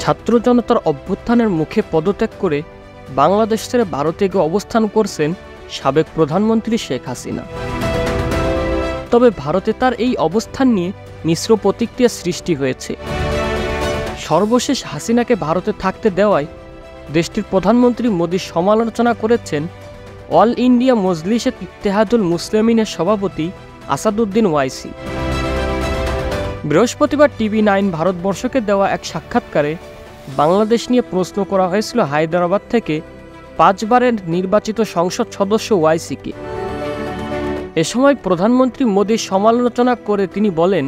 ছাত্র জনতার অভ্যুত্থানের মুখে পদত্যাগ করে বাংলাদেশ ছেড়ে ভারতে গিয়ে অবস্থান করছেন সাবেক প্রধানমন্ত্রী শেখ হাসিনা। তবে ভারতে তার এই অবস্থান নিয়ে মিশ্র প্রতিক্রিয়া সৃষ্টি হয়েছে। সর্বশেষ হাসিনাকে ভারতে থাকতে দেওয়ায় দেশটির প্রধানমন্ত্রী মোদীর সমালোচনা করেছেন অল ইন্ডিয়া মজলিসে ইত্তেহাদুল মুসলিমিনের সভাপতি আসাদুদ্দিন ওয়াইসি। বৃহস্পতিবার TV9 ভারতবর্ষকে দেওয়া এক সাক্ষাৎকারে বাংলাদেশ নিয়ে প্রশ্ন করা হয়েছিল হায়দ্রাবাদ থেকে 5 বারের নির্বাচিত সংসদ সদস্য ওয়াইসিকে। এ সময় প্রধানমন্ত্রী মোদীর সমালোচনা করে তিনি বলেন,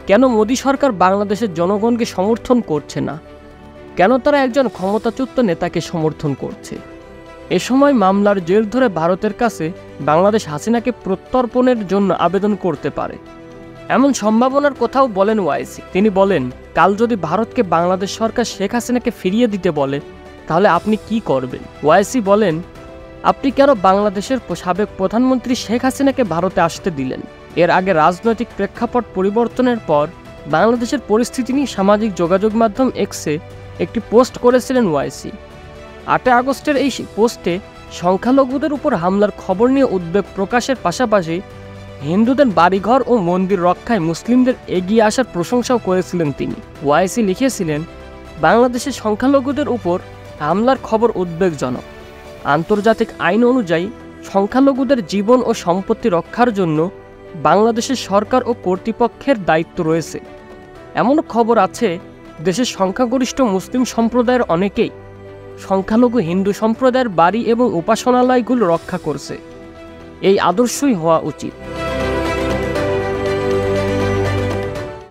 কেন মোদী সরকার বাংলাদেশের জনগণকে সমর্থন করছে না, কেন তারা একজন ক্ষমতাচ্যুত নেতাকে সমর্থন করছে। এ সময় মামলার জের ধরে ভারতের কাছে বাংলাদেশ হাসিনাকে প্রত্যর্পণের জন্য আবেদন করতে পারে এমন সম্ভাবনার কথাও বলেন ওয়াইসি। তিনি বলেন, কাল যদি ভারতকে বাংলাদেশ সরকার শেখ হাসিনাকে ফিরিয়ে দিতে বলে তাহলে আপনি কি করবেন? ওয়াইসি বলেন, আপনি কেন বাংলাদেশের সাবেক প্রধানমন্ত্রী শেখ হাসিনাকে ভারতে আসতে দিলেন? এর আগে রাজনৈতিক প্রেক্ষাপট পরিবর্তনের পর বাংলাদেশের পরিস্থিতি নিয়ে সামাজিক যোগাযোগ মাধ্যম এক্সে একটি পোস্ট করেছিলেন ওয়াইসি। 8 আগস্টের এই পোস্টে সংখ্যালঘুদের উপর হামলার খবর নিয়ে উদ্বেগ প্রকাশের পাশাপাশি হিন্দুদের বাড়িঘর ও মন্দির রক্ষায় মুসলিমদের এগিয়ে আসার প্রশংসাও করেছিলেন তিনি। ওয়াইসি লিখেছিলেন, বাংলাদেশের সংখ্যালঘুদের উপর হামলার খবর উদ্বেগজনক। আন্তর্জাতিক আইন অনুযায়ী সংখ্যালঘুদের জীবন ও সম্পত্তি রক্ষার জন্য বাংলাদেশের সরকার ও কর্তৃপক্ষের দায়িত্ব রয়েছে। এমন খবর আছে, দেশের সংখ্যাগরিষ্ঠ মুসলিম সম্প্রদায়ের অনেকেই সংখ্যালঘু হিন্দু সম্প্রদায়ের বাড়ি এবং উপাসনালয়গুলো রক্ষা করছে। এই আদর্শই হওয়া উচিত।